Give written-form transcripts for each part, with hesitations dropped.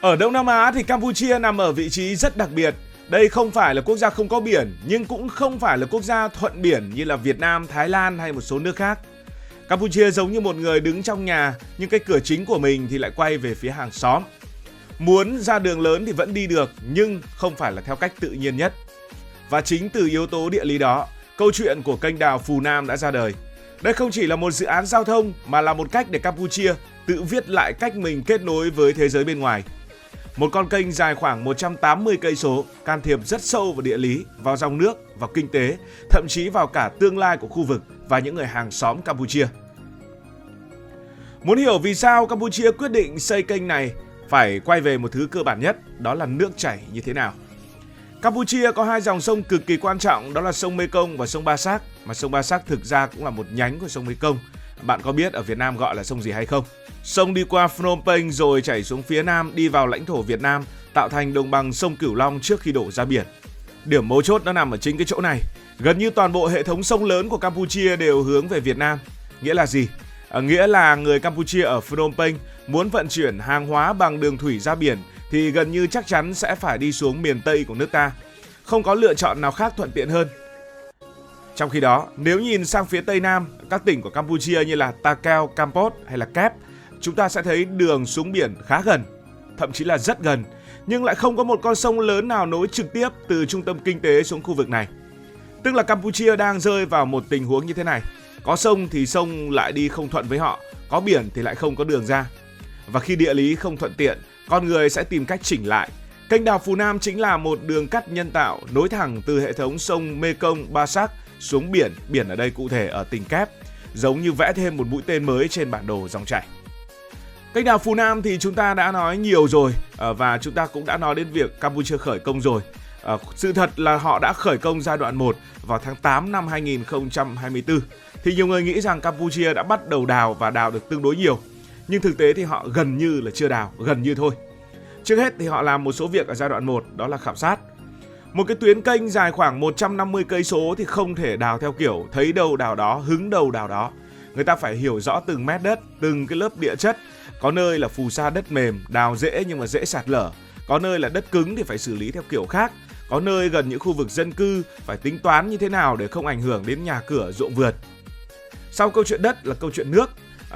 Ở Đông Nam Á thì Campuchia nằm ở vị trí rất đặc biệt. Đây không phải là quốc gia không có biển, nhưng cũng không phải là quốc gia thuận biển như là Việt Nam, Thái Lan hay một số nước khác. Campuchia giống như một người đứng trong nhà, nhưng cái cửa chính của mình thì lại quay về phía hàng xóm. Muốn ra đường lớn thì vẫn đi được, nhưng không phải là theo cách tự nhiên nhất. Và chính từ yếu tố địa lý đó, câu chuyện của kênh đào Phù Nam đã ra đời. Đây không chỉ là một dự án giao thông mà là một cách để Campuchia tự viết lại cách mình kết nối với thế giới bên ngoài. Một con kênh dài khoảng 180 cây số, can thiệp rất sâu vào địa lý, vào dòng nước, vào kinh tế, thậm chí vào cả tương lai của khu vực và những người hàng xóm Campuchia. Muốn hiểu vì sao Campuchia quyết định xây kênh này, phải quay về một thứ cơ bản nhất, đó là nước chảy như thế nào. Campuchia có hai dòng sông cực kỳ quan trọng, đó là sông Mekong và sông Ba Sac, mà sông Ba Sac thực ra cũng là một nhánh của sông Mekong. Bạn có biết ở Việt Nam gọi là sông gì hay không? Sông đi qua Phnom Penh rồi chảy xuống phía nam đi vào lãnh thổ Việt Nam, tạo thành đồng bằng sông Cửu Long trước khi đổ ra biển. Điểm mấu chốt nó nằm ở chính cái chỗ này. Gần như toàn bộ hệ thống sông lớn của Campuchia đều hướng về Việt Nam. Nghĩa là gì? Nghĩa là người Campuchia ở Phnom Penh muốn vận chuyển hàng hóa bằng đường thủy ra biển thì gần như chắc chắn sẽ phải đi xuống miền Tây của nước ta. Không có lựa chọn nào khác thuận tiện hơn. Trong khi đó, nếu nhìn sang phía Tây Nam, các tỉnh của Campuchia như là Ta Keo, Kampot hay là Kép, chúng ta sẽ thấy đường xuống biển khá gần, thậm chí là rất gần, nhưng lại không có một con sông lớn nào nối trực tiếp từ trung tâm kinh tế xuống khu vực này. Tức là Campuchia đang rơi vào một tình huống như thế này. Có sông thì sông lại đi không thuận với họ, có biển thì lại không có đường ra. Và khi địa lý không thuận tiện, con người sẽ tìm cách chỉnh lại. Kênh đào Phù Nam chính là một đường cắt nhân tạo nối thẳng từ hệ thống sông Mekong, Ba Sac xuống biển, biển ở đây cụ thể ở tỉnh Kép, giống như vẽ thêm một mũi tên mới trên bản đồ dòng chảy. Kênh đào Phù Nam thì chúng ta đã nói nhiều rồi và chúng ta cũng đã nói đến việc Campuchia khởi công rồi. Sự thật là họ đã khởi công giai đoạn 1 vào tháng 8 năm 2024. Thì nhiều người nghĩ rằng Campuchia đã bắt đầu đào và đào được tương đối nhiều. Nhưng thực tế thì họ gần như là chưa đào, gần như thôi. Trước hết thì họ làm một số việc ở giai đoạn 1, đó là khảo sát. Một cái tuyến kênh dài khoảng 150 cây số thì không thể đào theo kiểu thấy đâu đào đó, hứng đâu đào đó. Người ta phải hiểu rõ từng mét đất, từng cái lớp địa chất. Có nơi là phù sa đất mềm, đào dễ nhưng mà dễ sạt lở. Có nơi là đất cứng thì phải xử lý theo kiểu khác. Có nơi gần những khu vực dân cư phải tính toán như thế nào để không ảnh hưởng đến nhà cửa ruộng vườn. Sau câu chuyện đất là câu chuyện nước.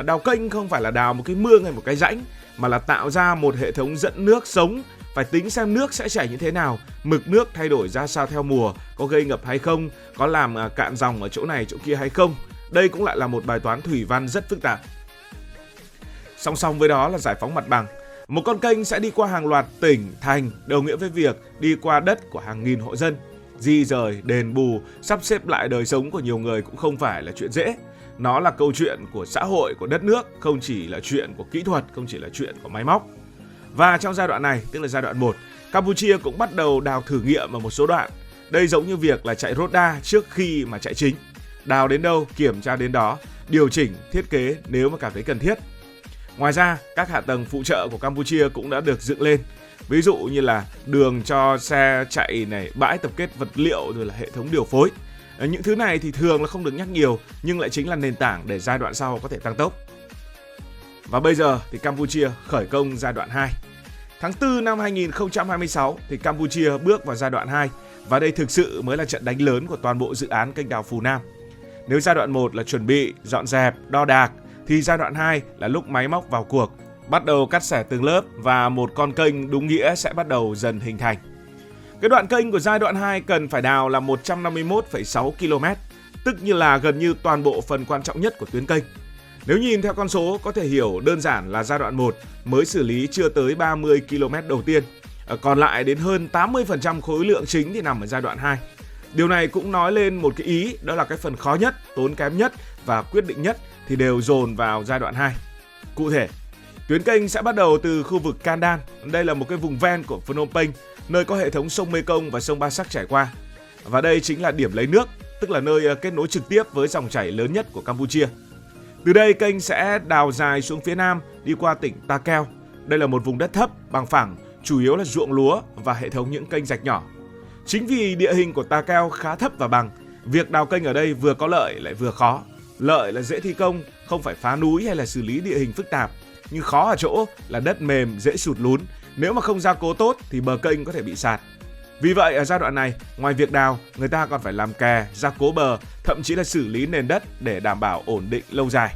Đào kênh không phải là đào một cái mương hay một cái rãnh, mà là tạo ra một hệ thống dẫn nước sống. Phải tính xem nước sẽ chảy như thế nào, mực nước thay đổi ra sao theo mùa, có gây ngập hay không, có làm cạn dòng ở chỗ này chỗ kia hay không. Đây cũng lại là một bài toán thủy văn rất phức tạp. Song song với đó là giải phóng mặt bằng. Một con kênh sẽ đi qua hàng loạt tỉnh, thành, đồng nghĩa với việc đi qua đất của hàng nghìn hộ dân. Di rời, đền bù, sắp xếp lại đời sống của nhiều người cũng không phải là chuyện dễ. Nó là câu chuyện của xã hội, của đất nước, không chỉ là chuyện của kỹ thuật, không chỉ là chuyện của máy móc. Và trong giai đoạn này, tức là giai đoạn 1, Campuchia cũng bắt đầu đào thử nghiệm ở một số đoạn. Đây giống như việc là chạy roda trước khi mà chạy chính. Đào đến đâu, kiểm tra đến đó, điều chỉnh, thiết kế nếu mà cảm thấy cần thiết. Ngoài ra, các hạ tầng phụ trợ của Campuchia cũng đã được dựng lên. Ví dụ như là đường cho xe chạy này, bãi tập kết vật liệu rồi là hệ thống điều phối. Những thứ này thì thường là không được nhắc nhiều, nhưng lại chính là nền tảng để giai đoạn sau có thể tăng tốc. Và bây giờ thì Campuchia khởi công giai đoạn 2. Tháng 4 năm 2026 thì Campuchia bước vào giai đoạn 2 và đây thực sự mới là trận đánh lớn của toàn bộ dự án kênh đào Phù Nam. Nếu giai đoạn 1 là chuẩn bị, dọn dẹp, đo đạc thì giai đoạn 2 là lúc máy móc vào cuộc, bắt đầu cắt xẻ từng lớp và một con kênh đúng nghĩa sẽ bắt đầu dần hình thành. Cái đoạn kênh của giai đoạn 2 cần phải đào là 151,6 km, tức như là gần như toàn bộ phần quan trọng nhất của tuyến kênh. Nếu nhìn theo con số có thể hiểu đơn giản là giai đoạn 1 mới xử lý chưa tới 30 km đầu tiên, còn lại đến hơn 80% khối lượng chính thì nằm ở giai đoạn 2. Điều này cũng nói lên một cái ý, đó là cái phần khó nhất, tốn kém nhất và quyết định nhất thì đều dồn vào giai đoạn 2. Cụ thể, tuyến kênh sẽ bắt đầu từ khu vực Kandan, đây là một cái vùng ven của Phnom Penh, nơi có hệ thống sông Mekong và sông Ba Sac chảy qua. Và đây chính là điểm lấy nước, tức là nơi kết nối trực tiếp với dòng chảy lớn nhất của Campuchia. Từ đây kênh sẽ đào dài xuống phía nam đi qua tỉnh Ta Keo. Đây là một vùng đất thấp, bằng phẳng, chủ yếu là ruộng lúa và hệ thống những kênh rạch nhỏ. Chính vì địa hình của Ta Keo khá thấp và bằng, việc đào kênh ở đây vừa có lợi lại vừa khó. Lợi là dễ thi công, không phải phá núi hay là xử lý địa hình phức tạp. nhưng khó ở chỗ là đất mềm dễ sụt lún. Nếu mà không gia cố tốt thì bờ kênh có thể bị sạt. Vì vậy ở giai đoạn này, ngoài việc đào, người ta còn phải làm kè, gia cố bờ, thậm chí là xử lý nền đất để đảm bảo ổn định lâu dài.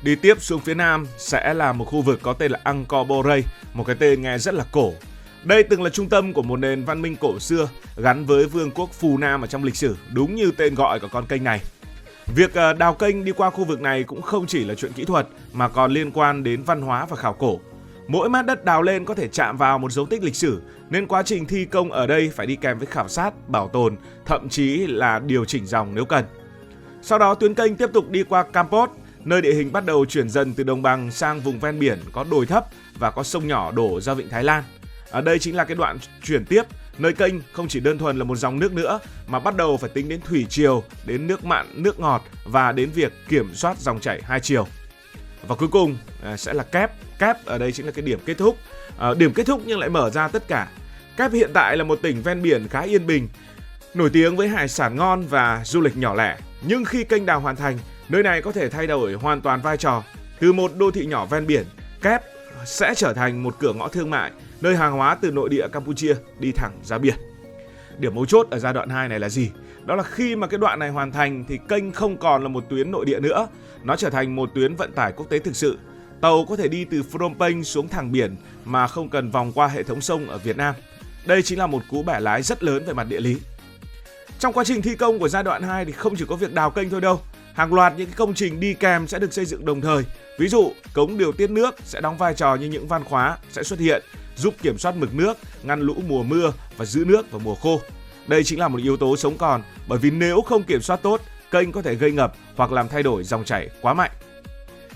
Đi tiếp xuống phía nam sẽ là một khu vực có tên là Angkor Borei, một cái tên nghe rất là cổ. Đây từng là trung tâm của một nền văn minh cổ xưa gắn với vương quốc Phù Nam ở trong lịch sử, đúng như tên gọi của con kênh này. Việc đào kênh đi qua khu vực này cũng không chỉ là chuyện kỹ thuật mà còn liên quan đến văn hóa và khảo cổ. Mỗi mét đất đào lên có thể chạm vào một dấu tích lịch sử, nên quá trình thi công ở đây phải đi kèm với khảo sát, bảo tồn, thậm chí là điều chỉnh dòng nếu cần. Sau đó tuyến kênh tiếp tục đi qua Kampot, nơi địa hình bắt đầu chuyển dần từ đồng bằng sang vùng ven biển có đồi thấp và có sông nhỏ đổ ra vịnh Thái Lan. Ở đây chính là cái đoạn chuyển tiếp, nơi kênh không chỉ đơn thuần là một dòng nước nữa mà bắt đầu phải tính đến thủy triều, đến nước mặn, nước ngọt và đến việc kiểm soát dòng chảy hai chiều. Và cuối cùng sẽ là Kép. Kép ở đây chính là cái điểm kết thúc. Điểm kết thúc nhưng lại mở ra tất cả. Kép hiện tại là một tỉnh ven biển khá yên bình, nổi tiếng với hải sản ngon và du lịch nhỏ lẻ. Nhưng khi kênh đào hoàn thành, nơi này có thể thay đổi hoàn toàn vai trò. Từ một đô thị nhỏ ven biển, Kép sẽ trở thành một cửa ngõ thương mại, nơi hàng hóa từ nội địa Campuchia đi thẳng ra biển. Điểm mấu chốt ở giai đoạn 2 này là gì? Đó là khi mà cái đoạn này hoàn thành thì kênh không còn là một tuyến nội địa nữa. Nó trở thành một tuyến vận tải quốc tế thực sự. Tàu có thể đi từ Phnom Penh xuống thẳng biển mà không cần vòng qua hệ thống sông ở Việt Nam. Đây chính là một cú bẻ lái rất lớn về mặt địa lý. Trong quá trình thi công của giai đoạn 2 thì không chỉ có việc đào kênh thôi đâu. Hàng loạt những công trình đi kèm sẽ được xây dựng đồng thời. Ví dụ, cống điều tiết nước sẽ đóng vai trò như những van khóa sẽ xuất hiện, giúp kiểm soát mực nước, ngăn lũ mùa mưa và giữ nước vào mùa khô. Đây chính là một yếu tố sống còn, bởi vì nếu không kiểm soát tốt, kênh có thể gây ngập hoặc làm thay đổi dòng chảy quá mạnh.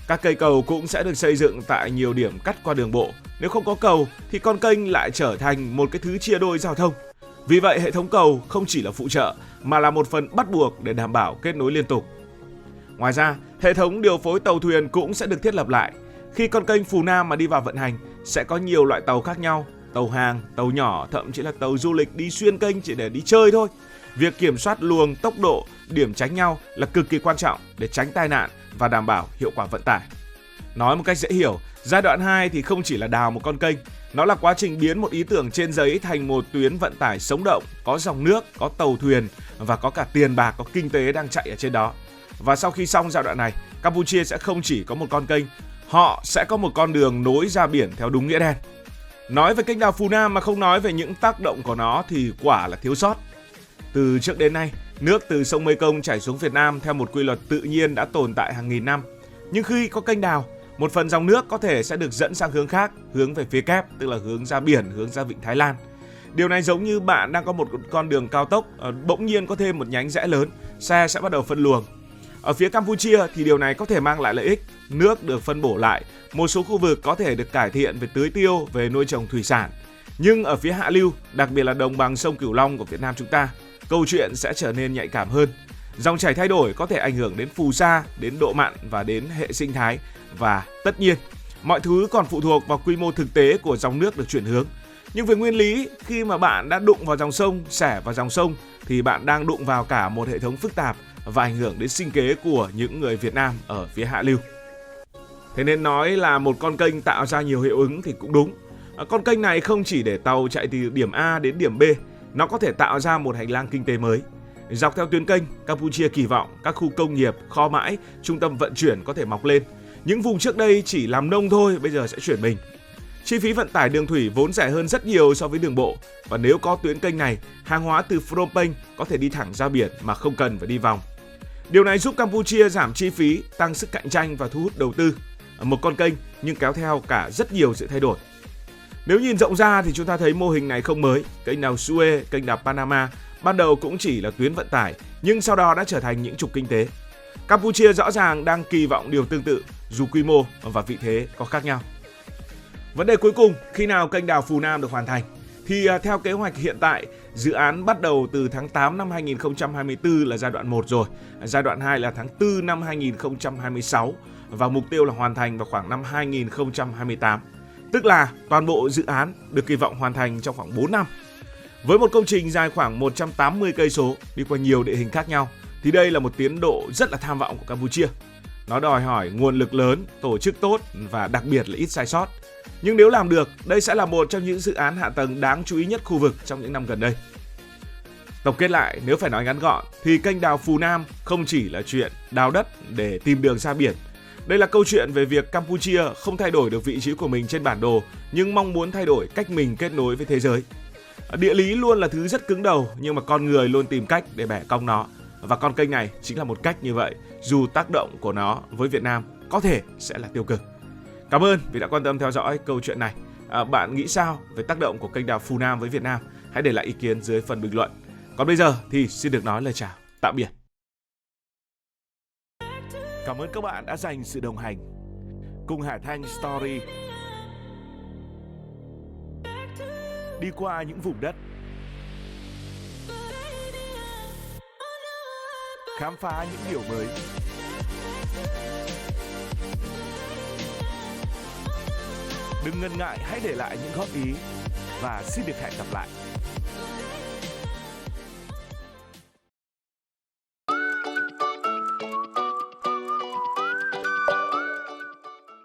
Các cây cầu cũng sẽ được xây dựng tại nhiều điểm cắt qua đường bộ. Nếu không có cầu thì con kênh lại trở thành một cái thứ chia đôi giao thông. Vì vậy hệ thống cầu không chỉ là phụ trợ mà là một phần bắt buộc để đảm bảo kết nối liên tục. Ngoài ra, hệ thống điều phối tàu thuyền cũng sẽ được thiết lập lại. Khi con kênh Phù Nam mà đi vào vận hành, sẽ có nhiều loại tàu khác nhau, tàu hàng, tàu nhỏ, thậm chí là tàu du lịch đi xuyên kênh chỉ để đi chơi thôi. Việc kiểm soát luồng, tốc độ, điểm tránh nhau là cực kỳ quan trọng để tránh tai nạn và đảm bảo hiệu quả vận tải. Nói một cách dễ hiểu, giai đoạn 2 thì không chỉ là đào một con kênh, nó là quá trình biến một ý tưởng trên giấy thành một tuyến vận tải sống động, có dòng nước, có tàu thuyền và có cả tiền bạc, có kinh tế đang chạy ở trên đó. Và sau khi xong giai đoạn này, Campuchia sẽ không chỉ có một con kênh, họ sẽ có một con đường nối ra biển theo đúng nghĩa đen. Nói về kênh đào Phù Nam mà không nói về những tác động của nó thì quả là thiếu sót. Từ trước đến nay, nước từ sông Mekong chảy xuống Việt Nam theo một quy luật tự nhiên đã tồn tại hàng nghìn năm. Nhưng khi có kênh đào, một phần dòng nước có thể sẽ được dẫn sang hướng khác, hướng về phía Kép, tức là hướng ra biển, hướng ra vịnh Thái Lan. Điều này giống như bạn đang có một con đường cao tốc, bỗng nhiên có thêm một nhánh rẽ lớn, xe sẽ bắt đầu phân luồng. Ở phía Campuchia thì điều này có thể mang lại lợi ích, nước được phân bổ lại, một số khu vực có thể được cải thiện về tưới tiêu, về nuôi trồng thủy sản. Nhưng ở phía hạ lưu, đặc biệt là đồng bằng sông Cửu Long của Việt Nam chúng ta, câu chuyện sẽ trở nên nhạy cảm hơn. Dòng chảy thay đổi có thể ảnh hưởng đến phù sa, đến độ mặn và đến hệ sinh thái. Và tất nhiên, mọi thứ còn phụ thuộc vào quy mô thực tế của dòng nước được chuyển hướng. Nhưng về nguyên lý, khi mà bạn đã đụng vào dòng sông, xẻ vào dòng sông thì bạn đang đụng vào cả một hệ thống phức tạp và ảnh hưởng đến sinh kế của những người Việt Nam ở phía hạ lưu. Thế nên nói là một con kênh tạo ra nhiều hiệu ứng thì cũng đúng. Con kênh này không chỉ để tàu chạy từ điểm A đến điểm B, nó có thể tạo ra một hành lang kinh tế mới. Dọc theo tuyến kênh, Campuchia kỳ vọng các khu công nghiệp, kho bãi, trung tâm vận chuyển có thể mọc lên. Những vùng trước đây chỉ làm nông thôi, bây giờ sẽ chuyển mình. Chi phí vận tải đường thủy vốn rẻ hơn rất nhiều so với đường bộ. Và nếu có tuyến kênh này, hàng hóa từ Phnom Penh có thể đi thẳng ra biển mà không cần phải đi vòng. Điều này giúp Campuchia giảm chi phí, tăng sức cạnh tranh và thu hút đầu tư. Một con kênh nhưng kéo theo cả rất nhiều sự thay đổi. Nếu nhìn rộng ra thì chúng ta thấy mô hình này không mới. Kênh đào Suez, kênh đào Panama ban đầu cũng chỉ là tuyến vận tải, nhưng sau đó đã trở thành những trục kinh tế. Campuchia rõ ràng đang kỳ vọng điều tương tự, dù quy mô và vị thế có khác nhau. Vấn đề cuối cùng, khi nào kênh đào Phù Nam được hoàn thành? Thì theo kế hoạch hiện tại, dự án bắt đầu từ tháng 8 năm 2024 là giai đoạn 1 rồi, giai đoạn 2 là tháng 4 năm 2026 và mục tiêu là hoàn thành vào khoảng năm 2028. Tức là toàn bộ dự án được kỳ vọng hoàn thành trong khoảng 4 năm. Với một công trình dài khoảng 180 cây số đi qua nhiều địa hình khác nhau thì đây là một tiến độ rất là tham vọng của Campuchia. Nó đòi hỏi nguồn lực lớn, tổ chức tốt và đặc biệt là ít sai sót. Nhưng nếu làm được, đây sẽ là một trong những dự án hạ tầng đáng chú ý nhất khu vực trong những năm gần đây. Tổng kết lại, nếu phải nói ngắn gọn, thì kênh đào Phù Nam không chỉ là chuyện đào đất để tìm đường ra biển. Đây là câu chuyện về việc Campuchia không thay đổi được vị trí của mình trên bản đồ, nhưng mong muốn thay đổi cách mình kết nối với thế giới. Địa lý luôn là thứ rất cứng đầu, nhưng mà con người luôn tìm cách để bẻ cong nó. Và con kênh này chính là một cách như vậy, dù tác động của nó với Việt Nam có thể sẽ là tiêu cực. Cảm ơn vì đã quan tâm theo dõi câu chuyện này. Bạn nghĩ sao về tác động của kênh đào Phù Nam với Việt Nam? Hãy để lại ý kiến dưới phần bình luận. Còn bây giờ thì xin được nói lời chào, tạm biệt. Cảm ơn các bạn đã dành sự đồng hành cùng Hải Thanh Story đi qua những vùng đất, khám phá những điều mới. Đừng ngần ngại, hãy để lại những góp ý và xin được hẹn gặp lại.